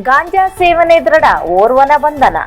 ಗಾಂಜಾ ಸೇವನೆ ದೃಢ, ಓರ್ವನ ಬಂಧನ.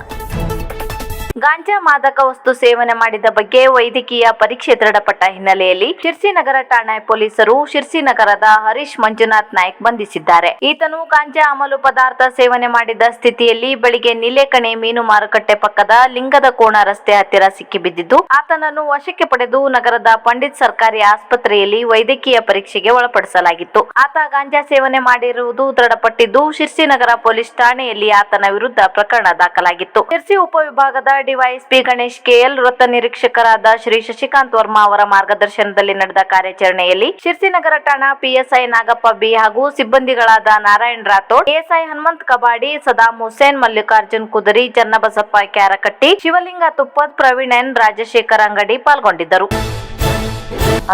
ಗಾಂಜಾ ಮಾದಕ ವಸ್ತು ಸೇವನೆ ಮಾಡಿದ ಬಗ್ಗೆ ವೈದ್ಯಕೀಯ ಪರೀಕ್ಷೆ ದೃಢಪಟ್ಟ ಹಿನ್ನೆಲೆಯಲ್ಲಿ ಶಿರ್ಸಿ ನಗರ ಠಾಣೆ ಪೊಲೀಸರು ಶಿರ್ಸಿ ನಗರದ ಹರೀಶ್ ಮಂಜುನಾಥ್ ನಾಯ್ಕ್ ಬಂಧಿಸಿದ್ದಾರೆ. ಈತನು ಗಾಂಜಾ ಅಮಲು ಪದಾರ್ಥ ಸೇವನೆ ಮಾಡಿದ ಸ್ಥಿತಿಯಲ್ಲಿ ಬೆಳಿಗ್ಗೆ ನಿಲೇಕಣಿ ಮೀನು ಮಾರುಕಟ್ಟೆ ಪಕ್ಕದ ಲಿಂಗದ ಕೋಣ ರಸ್ತೆ ಹತ್ತಿರ ಸಿಕ್ಕಿಬಿದ್ದಿದ್ದು, ಆತನನ್ನು ವಶಕ್ಕೆ ಪಡೆದು ನಗರದ ಪಂಡಿತ್ ಸರ್ಕಾರಿ ಆಸ್ಪತ್ರೆಯಲ್ಲಿ ವೈದ್ಯಕೀಯ ಪರೀಕ್ಷೆಗೆ ಒಳಪಡಿಸಲಾಗಿತ್ತು. ಆತ ಗಾಂಜಾ ಸೇವನೆ ಮಾಡಿರುವುದು ದೃಢಪಟ್ಟಿದ್ದು, ಶಿರ್ಸಿ ನಗರ ಪೊಲೀಸ್ ಠಾಣೆಯಲ್ಲಿ ಆತನ ವಿರುದ್ಧ ಪ್ರಕರಣ ದಾಖಲಾಗಿತ್ತು. ಶಿರ್ಸಿ ಉಪವಿಭಾಗದ ಡಿವೈಎಸ್ಪಿ ಗಣೇಶ್ ಕೆಎಲ್, ವೃತ್ತ ನಿರೀಕ್ಷಕರಾದ ಶ್ರೀ ಶಶಿಕಾಂತ್ ವರ್ಮಾ ಅವರ ಮಾರ್ಗದರ್ಶನದಲ್ಲಿ ನಡೆದ ಕಾರ್ಯಾಚರಣೆಯಲ್ಲಿ ಶಿರ್ಸಿ ನಗರ ಠಾಣಾ ಪಿಎಸ್ಐ ನಾಗಪ್ಪ ಬಿ ಹಾಗೂ ಸಿಬ್ಬಂದಿಗಳಾದ ನಾರಾಯಣ್ ರಾಥೋಡ್, ಎಎಸ್ಐ ಹನುಮಂತ್ ಕಬಾಡಿ, ಸದಾಂ ಹುಸೇನ್, ಮಲ್ಲಿಕಾರ್ಜುನ್ ಕುದರಿ, ಚನ್ನಬಸಪ್ಪ ಕ್ಯಾರಕಟ್ಟಿ, ಶಿವಲಿಂಗ ತುಪ್ಪದ್, ಪ್ರವೀಣ್ ಎನ್, ರಾಜಶೇಖರ್ ಅಂಗಡಿ ಪಾಲ್ಗೊಂಡಿದ್ದರು.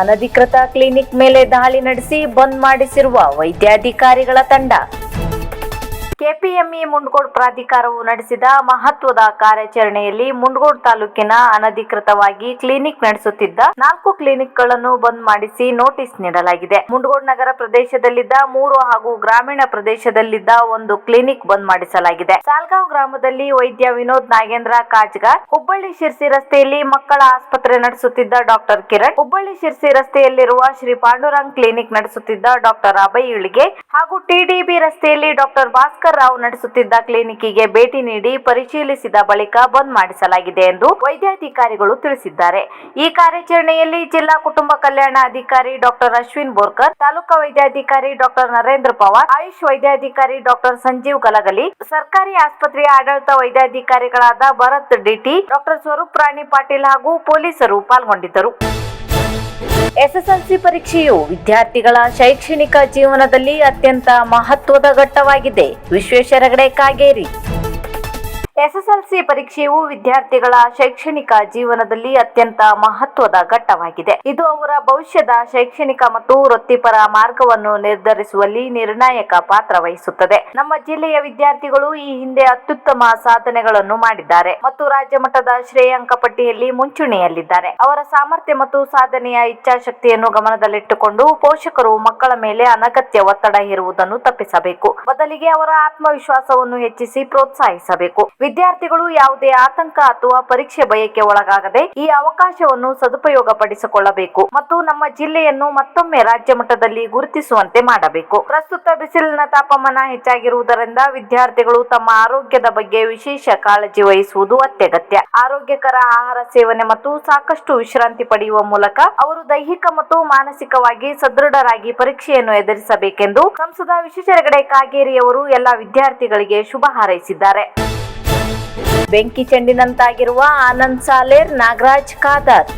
ಅನಧಿಕೃತ ಕ್ಲಿನಿಕ್ ಮೇಲೆ ದಾಳಿ ನಡೆಸಿ ಬಂದ್ ಮಾಡಿಸಿರುವ ವೈದ್ಯಾಧಿಕಾರಿಗಳ ತಂಡ. ಕೆಪಿಎಂಇ ಮುಂಡಗೋಡ್ ಪ್ರಾಧಿಕಾರವು ನಡೆಸಿದ ಮಹತ್ವದ ಕಾರ್ಯಾಚರಣೆಯಲ್ಲಿ ಮುಂಡಗೋಡ್ ತಾಲೂಕಿನ ಅನಧಿಕೃತವಾಗಿ ಕ್ಲಿನಿಕ್ ನಡೆಸುತ್ತಿದ್ದ 4 ಕ್ಲಿನಿಕ್ಗಳನ್ನು ಬಂದ್ ಮಾಡಿಸಿ ನೋಟಿಸ್ ನೀಡಲಾಗಿದೆ. ಮುಂಡಗೋಡ್ ನಗರ ಪ್ರದೇಶದಲ್ಲಿದ್ದ 3 ಹಾಗೂ ಗ್ರಾಮೀಣ ಪ್ರದೇಶದಲ್ಲಿದ್ದ 1 ಕ್ಲಿನಿಕ್ ಬಂದ್ ಮಾಡಿಸಲಾಗಿದೆ. ಸಾಲ್ಗಾಂವ್ ಗ್ರಾಮದಲ್ಲಿ ವೈದ್ಯ ವಿನೋದ್ ನಾಗೇಂದ್ರ ಕಾಜ್ಗಾರ್, ಹುಬ್ಬಳ್ಳಿ ಶಿರ್ಸಿ ರಸ್ತೆಯಲ್ಲಿ ಮಕ್ಕಳ ಆಸ್ಪತ್ರೆ ನಡೆಸುತ್ತಿದ್ದ ಡಾಕ್ಟರ್ ಕಿರಣ್, ಹುಬ್ಬಳ್ಳಿ ಶಿರ್ಸಿ ರಸ್ತೆಯಲ್ಲಿರುವ ಶ್ರೀ ಪಾಂಡುರಂಗ್ ಕ್ಲಿನಿಕ್ ನಡೆಸುತ್ತಿದ್ದ ಡಾಕ್ಟರ್ ಅಭಯ್ ಇಳಿಗೆ ಹಾಗೂ ಟಿಡಿಬಿ ರಸ್ತೆಯಲ್ಲಿ ಡಾಕ್ಟರ್ ಭಾಸ್ಕರ್ ರಾವ್ ನಡೆಸುತ್ತಿದ್ದ ಕ್ಲಿನಿಕ್ಗೆ ಭೇಟಿ ನೀಡಿ ಪರಿಶೀಲಿಸಿದ ಬಳಿಕ ಬಂದ್ ಮಾಡಿಸಲಾಗಿದೆ ಎಂದು ವೈದ್ಯಾಧಿಕಾರಿಗಳು ತಿಳಿಸಿದ್ದಾರೆ. ಈ ಕಾರ್ಯಾಚರಣೆಯಲ್ಲಿ ಜಿಲ್ಲಾ ಕುಟುಂಬ ಕಲ್ಯಾಣ ಅಧಿಕಾರಿ ಡಾಕ್ಟರ್ ಅಶ್ವಿನ್ ಬೋರ್ಕರ್, ತಾಲೂಕಾ ವೈದ್ಯಾಧಿಕಾರಿ ಡಾಕ್ಟರ್ ನರೇಂದ್ರ ಪವಾರ್, ಆಯುಷ್ ವೈದ್ಯಾಧಿಕಾರಿ ಡಾಕ್ಟರ್ ಸಂಜೀವ್ ಕಲಗಲಿ, ಸರ್ಕಾರಿ ಆಸ್ಪತ್ರೆಯ ಆಡಳಿತ ವೈದ್ಯಾಧಿಕಾರಿಗಳಾದ ಭರತ್ ಡಿಟಿ, ಡಾಕ್ಟರ್ ಸ್ವರೂಪ್ ರಾಣಿ ಪಾಟೀಲ್ ಹಾಗೂ ಪೊಲೀಸರು ಪಾಲ್ಗೊಂಡಿದ್ದರು. ಎಸ್ಎಸ್ಎಲ್ಸಿ ಪರೀಕ್ಷೆಯು ವಿದ್ಯಾರ್ಥಿಗಳ ಶೈಕ್ಷಣಿಕ ಜೀವನದಲ್ಲಿ ಅತ್ಯಂತ ಮಹತ್ವದ ಘಟ್ಟವಾಗಿದೆ. ವಿಶ್ವೇಶ್ವರ ಹೆಗಡೆ ಕಾಗೇರಿ. ಎಸ್ಎಸ್ಎಲ್ಸಿ ಪರೀಕ್ಷೆಯು ವಿದ್ಯಾರ್ಥಿಗಳ ಶೈಕ್ಷಣಿಕ ಜೀವನದಲ್ಲಿ ಅತ್ಯಂತ ಮಹತ್ವದ ಘಟ್ಟವಾಗಿದೆ. ಇದು ಅವರ ಭವಿಷ್ಯದ ಶೈಕ್ಷಣಿಕ ಮತ್ತು ವೃತ್ತಿಪರ ಮಾರ್ಗವನ್ನು ನಿರ್ಧರಿಸುವಲ್ಲಿ ನಿರ್ಣಾಯಕ ಪಾತ್ರ ವಹಿಸುತ್ತದೆ. ನಮ್ಮ ಜಿಲ್ಲೆಯ ವಿದ್ಯಾರ್ಥಿಗಳು ಈ ಹಿಂದೆ ಅತ್ಯುತ್ತಮ ಸಾಧನೆಗಳನ್ನು ಮಾಡಿದ್ದಾರೆ ಮತ್ತು ರಾಜ್ಯ ಮಟ್ಟದ ಶ್ರೇಯಾಂಕ ಪಟ್ಟಿಯಲ್ಲಿ ಮುಂಚೂಣಿಯಲ್ಲಿದ್ದಾರೆ. ಅವರ ಸಾಮರ್ಥ್ಯ ಮತ್ತು ಸಾಧನೆಯ ಇಚ್ಛಾಶಕ್ತಿಯನ್ನು ಗಮನದಲ್ಲಿಟ್ಟುಕೊಂಡು ಪೋಷಕರು ಮಕ್ಕಳ ಮೇಲೆ ಅನಗತ್ಯ ಒತ್ತಡ ಹೇರುವುದನ್ನು ತಪ್ಪಿಸಬೇಕು. ಬದಲಿಗೆ ಅವರ ಆತ್ಮವಿಶ್ವಾಸವನ್ನು ಹೆಚ್ಚಿಸಿ ಪ್ರೋತ್ಸಾಹಿಸಬೇಕು. ವಿದ್ಯಾರ್ಥಿಗಳು ಯಾವುದೇ ಆತಂಕ ಅಥವಾ ಪರೀಕ್ಷೆ ಭಯಕ್ಕೆ ಒಳಗಾಗದೆ ಈ ಅವಕಾಶವನ್ನು ಸದುಪಯೋಗ ಪಡಿಸಿಕೊಳ್ಳಬೇಕು ಮತ್ತು ನಮ್ಮ ಜಿಲ್ಲೆಯನ್ನು ಮತ್ತೊಮ್ಮೆ ರಾಜ್ಯ ಮಟ್ಟದಲ್ಲಿ ಗುರುತಿಸುವಂತೆ ಮಾಡಬೇಕು. ಪ್ರಸ್ತುತ ಬಿಸಿಲಿನ ತಾಪಮಾನ ಹೆಚ್ಚಾಗಿರುವುದರಿಂದ ವಿದ್ಯಾರ್ಥಿಗಳು ತಮ್ಮ ಆರೋಗ್ಯದ ಬಗ್ಗೆ ವಿಶೇಷ ಕಾಳಜಿ ವಹಿಸುವುದು ಅತ್ಯಗತ್ಯ. ಆರೋಗ್ಯಕರ ಆಹಾರ ಸೇವನೆ ಮತ್ತು ಸಾಕಷ್ಟು ವಿಶ್ರಾಂತಿ ಪಡೆಯುವ ಮೂಲಕ ಅವರು ದೈಹಿಕ ಮತ್ತು ಮಾನಸಿಕವಾಗಿ ಸದೃಢರಾಗಿ ಪರೀಕ್ಷೆಯನ್ನು ಎದುರಿಸಬೇಕೆಂದು ಸಂಸದ ವಿಶ್ವೇಶ್ವರ ಹೆಗಡೆ ಕಾಗೇರಿ ಅವರು ಎಲ್ಲ ವಿದ್ಯಾರ್ಥಿಗಳಿಗೆ ಶುಭ ಹಾರೈಸಿದ್ದಾರೆ. ಬೆಂಕಿ ಚೆಂಡಿನಂತಾಗಿರುವ ಆನಂದ್ ಸಾಲೇರ್, ನಾಗರಾಜ್ ಖಾದರ್.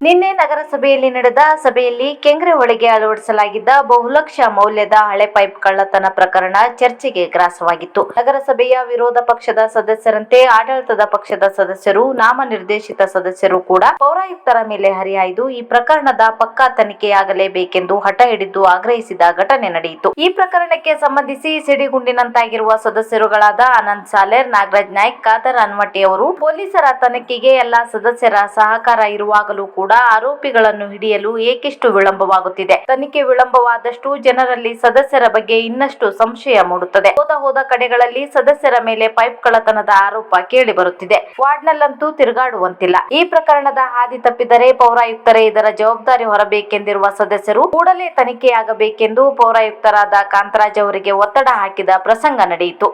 ನಿನ್ನೆ ನಗರಸಭೆಯಲ್ಲಿ ನಡೆದ ಸಭೆಯಲ್ಲಿ ಕೆಂಗ್ರೆ ಒಳಗೆ ಅಳವಡಿಸಲಾಗಿದ್ದ ಬಹುಲಕ್ಷ ಮೌಲ್ಯದ ಹಳೆ ಪೈಪ್ ಕಳ್ಳತನ ಪ್ರಕರಣ ಚರ್ಚೆಗೆ ಗ್ರಾಸವಾಗಿತ್ತು. ನಗರಸಭೆಯ ವಿರೋಧ ಪಕ್ಷದ ಸದಸ್ಯರಂತೆ ಆಡಳಿತದ ಪಕ್ಷದ ಸದಸ್ಯರು, ನಾಮನಿರ್ದೇಶಿತ ಸದಸ್ಯರು ಕೂಡ ಪೌರಾಯುಕ್ತರ ಮೇಲೆ ಹರಿಹಾಯ್ದು ಈ ಪ್ರಕರಣದ ಪಕ್ಕಾ ತನಿಖೆಯಾಗಲೇಬೇಕೆಂದು ಹಠ ಹಿಡಿದು ಆಗ್ರಹಿಸಿದ ಘಟನೆ ನಡೆಯಿತು. ಈ ಪ್ರಕರಣಕ್ಕೆ ಸಂಬಂಧಿಸಿ ಸಿಡಿಗುಂಡಿನಂತಾಗಿರುವ ಸದಸ್ಯರುಗಳಾದ ಆನಂದ್ ಸಾಲೇರ್, ನಾಗರಾಜ್ ನಾಯ್ಕ್, ಖಾದರ್ ಹನುಮಟ್ಟಿ ಅವರು ಪೊಲೀಸರ ತನಿಖೆಗೆ ಎಲ್ಲಾ ಸದಸ್ಯರ ಸಹಕಾರ ಇರುವಾಗಲೂ ಕೂಡ ಆರೋಪಿಗಳನ್ನು ಹಿಡಿಯಲು ಏಕೆಷ್ಟು ವಿಳಂಬವಾಗುತ್ತಿದೆ? ತನಿಖೆ ವಿಳಂಬವಾದಷ್ಟು ಜನರಲ್ಲಿ ಸದಸ್ಯರ ಬಗ್ಗೆ ಇನ್ನಷ್ಟು ಸಂಶಯ ಮೂಡುತ್ತದೆ. ಹೋದ ಕಡೆಗಳಲ್ಲಿ ಸದಸ್ಯರ ಮೇಲೆ ಪೈಪ್ ಕಳ್ಳತನದ ಆರೋಪ ಕೇಳಿ ಬರುತ್ತಿದೆ. ವಾರ್ಡ್ನಲ್ಲಂತೂ ತಿರುಗಾಡುವಂತಿಲ್ಲ. ಈ ಪ್ರಕರಣದ ಹಾದಿ ತಪ್ಪಿದರೆ ಪೌರಾಯುಕ್ತರೇ ಇದರ ಜವಾಬ್ದಾರಿ ಹೊರಬೇಕೆಂದಿರುವ ಸದಸ್ಯರು ಕೂಡಲೇ ತನಿಖೆಯಾಗಬೇಕೆಂದು ಪೌರಾಯುಕ್ತರಾದ ಕಾಂತರಾಜ್ ಅವರಿಗೆ ಒತ್ತಡ ಹಾಕಿದ ಪ್ರಸಂಗ ನಡೆಯಿತು.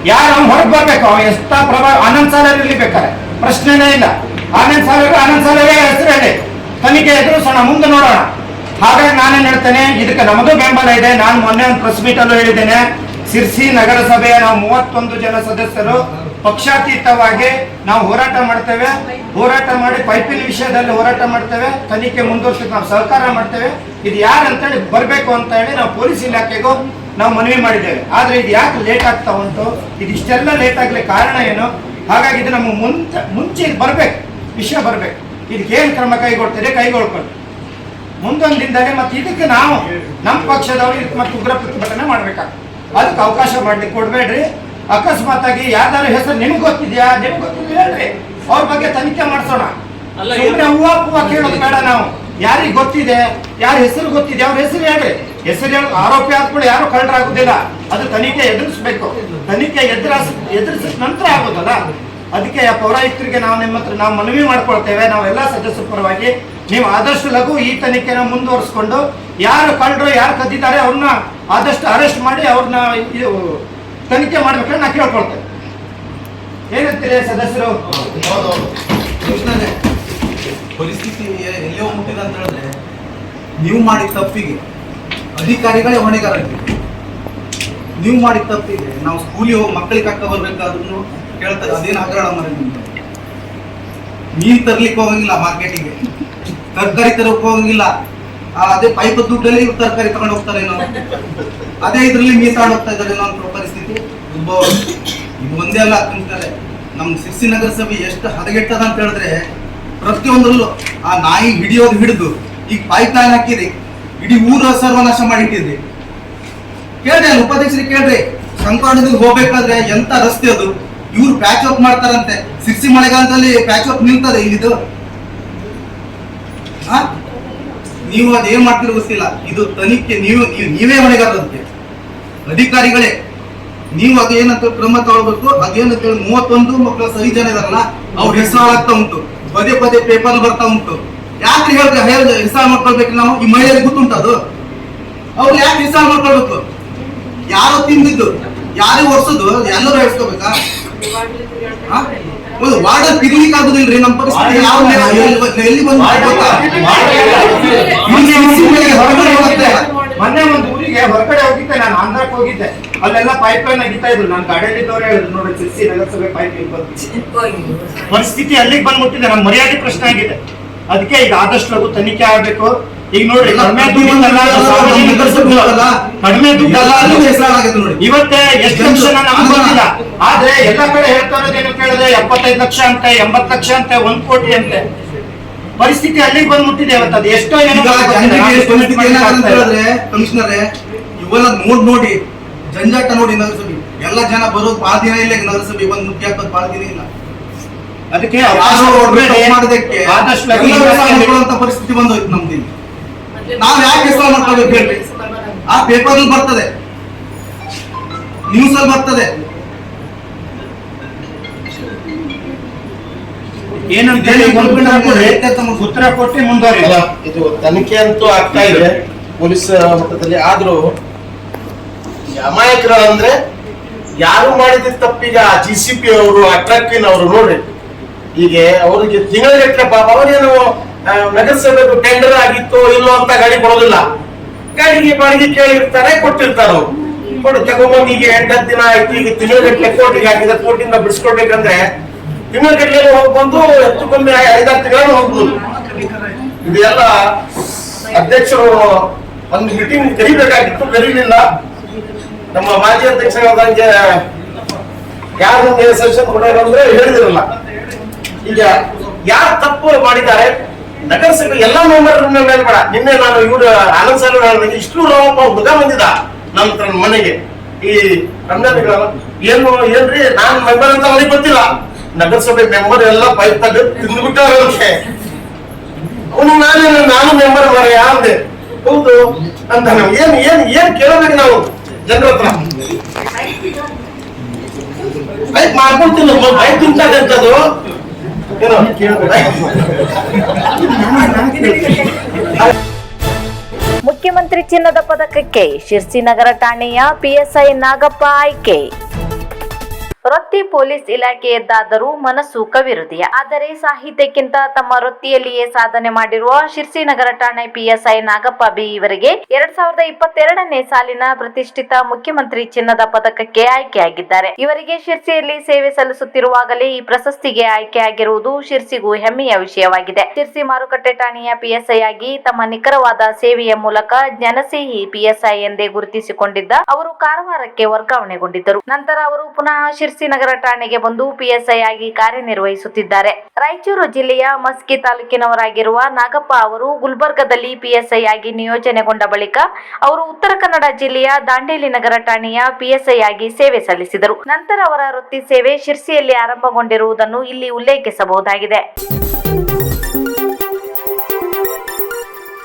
ಯಾರು ಹೊರಗೆ ಬರ್ಬೇಕು, ಎಷ್ಟ ಪ್ರಭಾವ ಆನಂದ್ ಸಾಲರ್ ಇರ್ಲಿ ಬೇಕಾರೆ ಪ್ರಶ್ನೆನೇ ಇಲ್ಲ. ಆನಂದ್ ಸಾಲರೇ ಹೆಸರು ಹೇಳಿ ತನಿಖೆ ಎದುರಿಸೋಣ, ಮುಂದೆ ನೋಡೋಣ. ಹಾಗಾಗಿ ನಾನೇನ್ ಹೇಳ್ತೇನೆ, ಇದಕ್ಕೆ ನಮಗೂ ಬೆಂಬಲ ಇದೆ. ನಾನು ಮೊನ್ನೆ ಒಂದು ಪ್ರೆಸ್ ಮೀಟ್ ಅಲ್ಲೂ ಹೇಳಿದ್ದೇನೆ, ಸಿರ್ಸಿ ನಗರಸಭೆಯ ನಾವು 31 ಜನ ಸದಸ್ಯರು ಪಕ್ಷಾತೀತವಾಗಿ ನಾವು ಹೋರಾಟ ಮಾಡ್ತೇವೆ. ಹೋರಾಟ ಮಾಡಿ ಪೈಪಿನ ವಿಷಯದಲ್ಲಿ ಹೋರಾಟ ಮಾಡ್ತೇವೆ. ತನಿಖೆ ಮುಂದುವರ್ಸಕ್ಕೆ ನಾವು ಸಹಕಾರ ಮಾಡ್ತೇವೆ. ಇದು ಯಾರಂತೇಳಿ ಬರಬೇಕು ಅಂತ ಹೇಳಿ ನಾವು ಪೊಲೀಸ್ ಇಲಾಖೆಗೂ ನಾವು ಮನವಿ ಮಾಡಿದ್ದೇವೆ. ಆದ್ರೆ ಇದು ಯಾಕೆ ಲೇಟ್ ಆಗ್ತಾ ಉಂಟು, ಇದಿಷ್ಟೆಲ್ಲ ಲೇಟ್ ಆಗ್ಲಿಕ್ಕೆ ಕಾರಣ ಏನು? ಹಾಗಾಗಿ ಇದು ನಮಗೆ ಮುಂಚೆ ಬರ್ಬೇಕು, ವಿಷಯ ಬರ್ಬೇಕು. ಇದಕ್ಕೆ ಏನು ಕ್ರಮ ಕೈಗೊಳ್ಕೊಂಡು ಮುಂದೊಂದು ದಿನದಲ್ಲಿ ಮತ್ತೆ ಇದಕ್ಕೆ ನಾವು ನಮ್ಮ ಪಕ್ಷದವರು ಇದಕ್ಕೆ ಮತ್ತೆ ಉಗ್ರ ಪ್ರತಿಭಟನೆ ಮಾಡ್ಬೇಕಾಗ್ತದೆ. ಅದಕ್ಕೆ ಅವಕಾಶ ಮಾಡ್ಲಿಕ್ಕೆ ಕೊಡ್ಬೇಡ್ರಿ. ಅಕಸ್ಮಾತ್ ಆಗಿ ಯಾವ್ದಾದ್ರು ಹೆಸರು ನಿಮ್ಗೆ ಗೊತ್ತಿದ್ಯಾ, ನಿಮ್ಗೆ ಗೊತ್ತಿಲ್ಲ ಹೇಳ್ರಿ, ಅವ್ರ ಬಗ್ಗೆ ತನಿಖೆ ಮಾಡಿಸೋಣ. ಹೂವ ಕೇಳೋದು ಬೇಡ. ನಾವು ಯಾರಿಗೆ ಗೊತ್ತಿದೆ, ಯಾರ ಹೆಸರು ಗೊತ್ತಿದೆ, ಅವ್ರ ಹೆಸರು ಹೇಳ್ರಿ. ಹೆಸರು ಹೇಳಿ ಆರೋಪಿ ಆದ್ಮೇಲೆ ಯಾರು ಕಳ್ಳರಾಗುದಿಲ್ಲ. ಅದು ತನಿಖೆ ಎದುರಿಸ್ಬೇಕು. ತನಿಖೆ ಎದುರಿಸಿದ ನಂತರ ಆಗೋದಲ್ಲ. ಅದಕ್ಕೆ ಪೌರಾಯುಕ್ತರಿಗೆ ನಾವು ಮನವಿ ಮಾಡ್ಕೊಳ್ತೇವೆ. ನಾವೆಲ್ಲ ಸದಸ್ಯರ ಪರವಾಗಿ ನೀವು ಆದಷ್ಟು ಲಘು ಈ ತನಿಖೆನ ಮುಂದುವರಿಸ್ಕೊಂಡು ಯಾರು ಕಳ್ಳರು, ಯಾರು ಕದ್ದಿದ್ದಾರೆ ಅವ್ರನ್ನ ಆದಷ್ಟು ಅರೆಸ್ಟ್ ಮಾಡಿ ಅವ್ರನ್ನ ತನಿಖೆ ಮಾಡ್ಬೇಕಂತ ನಾ ಕೇಳ್ಕೊಳ್ತೇವೆ. ಏನಂತೀರಿ ಸದಸ್ಯರು? ಪರಿಸ್ಥಿತಿ ಎಲ್ಲಿ ಹೋಗ್ಬಿಟ್ಟಿದೆ ಅಂತ ಹೇಳಿದ್ರೆ, ನೀವು ಮಾಡಿದ ತಪ್ಪಿಗೆ ಅಧಿಕಾರಿಗಳೇ ಹೊಣೆಗಾರರಿಗೆ. ನೀವು ಮಾಡಿದ ತಪ್ಪಿಗೆ ನಾವು ಸ್ಕೂಲಿಗೆ ಹೋಗಿ ಮಕ್ಕಳಿಗೆ ಕರ್ಕ ಬರ್ಬೇಕಾದ್ರೂ ಕೇಳ್ತಾರೆ ಅದೇನು ಹಗರಣ ಮಾಡಿ. ಮೀನು ತರ್ಲಿಕ್ಕೆ ಹೋಗಂಗಿಲ್ಲ, ಮಾರ್ಕೆಟಿಗೆ ತರಕಾರಿ ತರಕ್ಕೆ ಹೋಗಂಗಿಲ್ಲ. ಅದೇ ಪೈಪ್ ದುಡ್ಡಲ್ಲಿ ತರಕಾರಿ ತಗೊಂಡು ಹೋಗ್ತಾರೇನೋ, ಅದೇ ಇದ್ರಲ್ಲಿ ಮೀನು ತಗೊಂಡು ಹೋಗ್ತಾ ಇದ್ದಾರೇನೋ ಅಂತ ಪರಿಸ್ಥಿತಿ ಉದ್ಭವ. ಇದು ಒಂದೇ ಅಲ್ಲ ಅಂತಾರೆ. ನಮ್ಮ ಸಿರ್ಸಿ ನಗರಸಭೆ ಎಷ್ಟು ಹದಗೆಟ್ಟದ ಅಂತ ಹೇಳಿದ್ರೆ, ಪ್ರತಿಯೊಂದರಲ್ಲೂ ಆ ನಾಯಿ ಹಿಡಿಯೋದು ಹಿಡಿದು ಈಗ ಪೈಪ್ ಲೈನ್ ಹಾಕಿರಿ, ಇಡೀ ಊರ ಸರ್ವನಾಶ ಮಾಡಿಟ್ಟಿದ್ರಿ. ಕೇಳ್ರಿ ಅಲ್ಲಿ ಉಪಾಧ್ಯಕ್ಷರಿಗೆ ಕೇಳ್ರಿ, ಸಂಕ್ರಾಂತಿಗೆ ಹೋಗ್ಬೇಕಾದ್ರೆ ಎಂತ ರಸ್ತೆ ಅದು, ಇವ್ರು ಪ್ಯಾಚ್ ವರ್ಕ್ ಮಾಡ್ತಾರಂತೆ. ಸಿರ್ಸಿ ಮಳೆಗಾಲದಲ್ಲಿ ಪ್ಯಾಚ್ ವರ್ಕ್ ನಿಲ್ತದೆ ಇಲ್ಲಿದು? ನೀವು ಅದೇನ್ ಮಾಡ್ತಿರೋ ಗೊತ್ತಿಲ್ಲ. ಇದು ತನಿಖೆ ನೀವೇ ಹೊಣೆಗಾರದಂತೆ, ಅಧಿಕಾರಿಗಳೇ. ನೀವು ಅದೇನಂತ ಕ್ರಮ ತಗೊಳ್ಬೇಕು. ಅದೇನಂತ 31 ಮಕ್ಕಳ ಸಹಿ ಜನ ಇದಾರಲ್ಲ, ಅವ್ರ ಹೆಸರು ಆಗ್ತಾ ಉಂಟು, ಪದೇ ಪದೇ ಪೇಪರ್ ಬರ್ತಾ ಉಂಟು. ಯಾಕೆ ಹೆಸರು ಮಾಡ್ಕೊಳ್ಬೇಕು ನಾವು? ಈ ಮಹಿಳೆಯರಿಗೆ ಗೊತ್ತುಂಟು ಅದು. ಅವ್ರು ಯಾಕೆ ಹೆಸರು ಮಾಡ್ಕೊಳ್ಬೇಕು? ಯಾರೋ ತಿಂದಿದ್ದು, ಯಾರೇ ಒರ್ಸೋದು ಎಲ್ಲರೂ ಹೇಳ್ಸ್ಕೋಬೇಕಾ? ಒಂದು ವಾರ್ಡಲ್ಲಿ ತಿರ್ಲಿಕ್ಕೆ ಆಗುದಿಲ್ರಿ. ನಮ್ಮ ಪರಿಸ್ಥಿತಿ ಎಲ್ಲಿ ಬಂದು ಮೊನ್ನೆ ಒಂದು ಊರಿಗೆ ಹೊರಗಡೆ ಹೋಗಿದ್ದೆ, ನಾನು ಆಂಧ್ರಕ್ಕೆ ಹೋಗಿದ್ದೆ. ಅಲ್ಲೆಲ್ಲ ಪೈಪ್ ಲೈನ್ ಆಗಿತ್ತಾ ಇದ್ರು. ನಾನು ಗಾಡಿಯಲ್ಲಿದ್ದವ್ರು ಹೇಳಿದ್ರು, ನೋಡಿ ಸಿರ್ಸಿ ನಗರಸಭೆ ಪೈಪ್ ಪರಿಸ್ಥಿತಿ ಅಲ್ಲಿಗೆ ಬಂದ್ಬಿಟ್ಟಿದೆ. ನಮ್ಮ ಮರ್ಯಾದೆ ಪ್ರಶ್ನೆ ಆಗಿದೆ. ಅದಕ್ಕೆ ಈಗ ಆದಷ್ಟು ಲಘು ತನಿಖೆ ಆಗ್ಬೇಕು. ಈಗ ನೋಡ್ರಿ, ಕಡಿಮೆ ದುಡ್ಡು ಇವತ್ತೇ ಎಷ್ಟು ಲಕ್ಷ ನಮ್ಗೆ ಗೊತ್ತಿಲ್ಲ. ಆದ್ರೆ ಎಲ್ಲ ಕಡೆ ಹೇಳ್ತಾ ಇರೋದೇನು ಕೇಳಿದ್ರೆ 75 ಲಕ್ಷ ಅಂತೆ, 80 ಲಕ್ಷ ಅಂತೆ, 1 ಕೋಟಿ ಅಂತೆ. ಪರಿಸ್ಥಿತಿ ಅಲ್ಲಿಗೆ ಬಂದ್ಬಿಟ್ಟಿದೆ. ಇವತ್ತು ಅದು ಎಷ್ಟೋ ಕಮಿಷನರೇ, ಇವೆಲ್ಲ ನೋಡಿ ಜಂಜಾಟ ನೋಡಿ. ನಗರಸಭೆ ಎಲ್ಲ ಜನ ಬರೋದು ಬಾಳ ದಿನ ಇಲ್ಲ. ನಗರಸಭೆ ಬಂದು ಮುಖ್ಯ ಹಾಕೋದು ಬಾಳ ದಿನ ಇಲ್ಲ. ಅದಕ್ಕೆ ಮಾಡೋದಕ್ಕೆ ಪರಿಸ್ಥಿತಿ ಬಂದೋಯ್ತು ನಮ್ದು. ನಾವ್ ಯಾಕೆ ಹೆಸರು ಮಾಡ್ಕೋಬೇಕು ಹೇಳ್ರಿ? ಆ ಪೇಪರ್ ಅಲ್ಲಿ ಬರ್ತದೆ, ನ್ಯೂಸ್ ಅಲ್ಲಿ ಬರ್ತದೆ. ಏನಂತ ಉತ್ತರ ಕೊಟ್ಟು ಮುಂದುವರಿ. ಇದು ತನಿಖೆ ಅಂತೂ ಆಗ್ತಾ ಇದೆ ಪೊಲೀಸ್ ಮಟ್ಟದಲ್ಲಿ. ಆದ್ರೂ ಅಮಾಯಕರು ಅಂದ್ರೆ ಯಾರು ಮಾಡಿದ ತಪ್ಪಿಗ GCP ಅವರು, ಅಟ್ರಾಕ್ಟಿನ್ ಅವರು ನೋಡ್ರಿ, ಹೀಗೆ ಅವರಿಗೆ ತಿಂಗಳಿಗೆ ಪಾಪ ಅವರೇನು ನಗರಸಭೆ ಟೆಂಡರ್ ಆಗಿತ್ತು ಇಲ್ಲೋ ಅಂತ ಗಾಡಿ ಕೊಡೋದಿಲ್ಲ. ಗಾಡಿಗೆ ಬಾಡಿಗೆ ಕೇಳಿರ್ತಾರೆ, ಕೊಟ್ಟಿರ್ತಾರೆ. ಕೊಡು ತಗೊಂಬಂದು ಈಗ 8-10 ದಿನ ಆಯ್ತು. ಈಗ ತಿಂಗಳಿಗೆ ಕೋರ್ಟಿಗೆ ಹಾಕಿದ್ರೆ ಕೋರ್ಟಿಂದ ಬಿಡಿಸ್ಕೊಡ್ಬೇಕಂದ್ರೆ ತಿಂಗಳಿಗೆ ಹೋಗ್ಬಂದು ಹೆಚ್ಚು ಕಮ್ಮಿ 5-6 ತಿಂಗಳು ಹೋಗ್ಬೋದು. ಇದೆಲ್ಲ ಅಧ್ಯಕ್ಷರು ಒಂದು ಮೀಟಿಂಗ್ ಕರಿಬೇಕಾಗಿತ್ತು, ಕರೀಲಿಲ್ಲ. ನಮ್ಮ ಮಾಜಿ ಅಧ್ಯಕ್ಷರಾದಂಗೆ ಯಾರು ಸೆಷನ್ ಕೊಡೋರು ಅಂದ್ರೆ ಹೇಳಿದಿರಲ್ಲ. ಈಗ ಯಾರು ತಪ್ಪು ಮಾಡಿದ್ದಾರೆ ನಗರಸಭೆ ಎಲ್ಲ ಮೆಂಬರ್ ಮೇಲೆ ಬೇಡ. ನಿನ್ನೆ ನಾನು ಇವ್ರು ಆನಂದ್ ಸರ್ ಇಷ್ಟು ಹುಡುಗ ಬಂದಿದ್ದ ನಮ್ಮ ಮನೆಗೆ. ಈ ಏನ್ರಿ ನಾನ್ ಮೆಂಬರ್ ಅಂತ ಅವನಿಗೆ ಗೊತ್ತಿಲ್ಲ. ನಗರಸಭೆ ಮೆಂಬರ್ ಎಲ್ಲ ಪೈಪ್ ತೆಗೆದು ತಿಂದ್ಬಿಟ್ಟವ್ರೆ. ಅವನು ನಾನು ಮೆಂಬರ್ ಮರೆಯ ಅಂದೆ. ಹೌದು ಅಂತ ನಾವು ಏನ್ ಕೇಳಬೇಕು ನಾವು ಜನರ ಹತ್ರ? ಪೈಪ್ ಮಾಡ್ಕೊಡ್ತೀನಿ, ಪೈಪ್ ತಿಂತದಂತದ್ದು ಏನೋ ಮುಖ್ಯಮಂತ್ರಿ ಚಿನ್ನದ ಪದಕಕ್ಕೆ ಶಿರ್ಸಿ ನಗರ ಠಾಣೆಯ PSI ನಾಗಪ್ಪ ಆಯ್ಕೆ. ವೃತ್ತಿ ಪೊಲೀಸ್ ಇಲಾಖೆಯದ್ದಾದರೂ ಮನಸ್ಸು ಕವಿರುದಿಯ. ಆದರೆ ಸಾಹಿತ್ಯಕ್ಕಿಂತ ತಮ್ಮ ವೃತ್ತಿಯಲ್ಲಿಯೇ ಸಾಧನೆ ಮಾಡಿರುವ ಶಿರ್ಸಿ ನಗರ ಠಾಣೆ PSI ನಾಗಪ್ಪ ಬಿ ಇವರಿಗೆ 2022ನೇ ಸಾಲಿನ ಪ್ರತಿಷ್ಠಿತ ಮುಖ್ಯಮಂತ್ರಿ ಚಿನ್ನದ ಪದಕಕ್ಕೆ ಆಯ್ಕೆಯಾಗಿದ್ದಾರೆ. ಇವರಿಗೆ ಶಿರ್ಸಿಯಲ್ಲಿ ಸೇವೆ ಸಲ್ಲಿಸುತ್ತಿರುವಾಗಲೇ ಈ ಪ್ರಶಸ್ತಿಗೆ ಆಯ್ಕೆಯಾಗಿರುವುದು ಶಿರ್ಸಿಗೂ ಹೆಮ್ಮೆಯ ವಿಷಯವಾಗಿದೆ. ಶಿರ್ಸಿ ಮಾರುಕಟ್ಟೆ ಠಾಣೆಯ PSI ಆಗಿ ತಮ್ಮ ನಿಖರವಾದ ಸೇವೆಯ ಮೂಲಕ ಜ್ಞಾನಸಿಹಿ PSI ಎಂದೇ ಗುರುತಿಸಿಕೊಂಡಿದ್ದ ಅವರು ಕಾರವಾರಕ್ಕೆ ವರ್ಗಾವಣೆಗೊಂಡಿದ್ದರು. ನಂತರ ಅವರು ಪುನಃ ಶಿರ್ಸಿ ನಗರ ಠಾಣೆಗೆ ಬಂದು PSI ಆಗಿ ಕಾರ್ಯನಿರ್ವಹಿಸುತ್ತಿದ್ದಾರೆ. ರಾಯಚೂರು ಜಿಲ್ಲೆಯ ಮಸ್ಕಿ ತಾಲೂಕಿನವರಾಗಿರುವ ನಾಗಪ್ಪ ಅವರು ಗುಲ್ಬರ್ಗದಲ್ಲಿ PSI ಆಗಿ ನಿಯೋಜನೆಗೊಂಡ ಬಳಿಕ ಅವರು ಉತ್ತರ ಕನ್ನಡ ಜಿಲ್ಲೆಯ ದಾಂಡೇಲಿ ನಗರ ಠಾಣೆಯ PSI ಆಗಿ ಸೇವೆ ಸಲ್ಲಿಸಿದರು. ನಂತರ ಅವರ ವೃತ್ತಿ ಸೇವೆ ಶಿರ್ಸಿಯಲ್ಲಿ ಆರಂಭಗೊಂಡಿರುವುದನ್ನು ಇಲ್ಲಿ ಉಲ್ಲೇಖಿಸಬಹುದಾಗಿದೆ.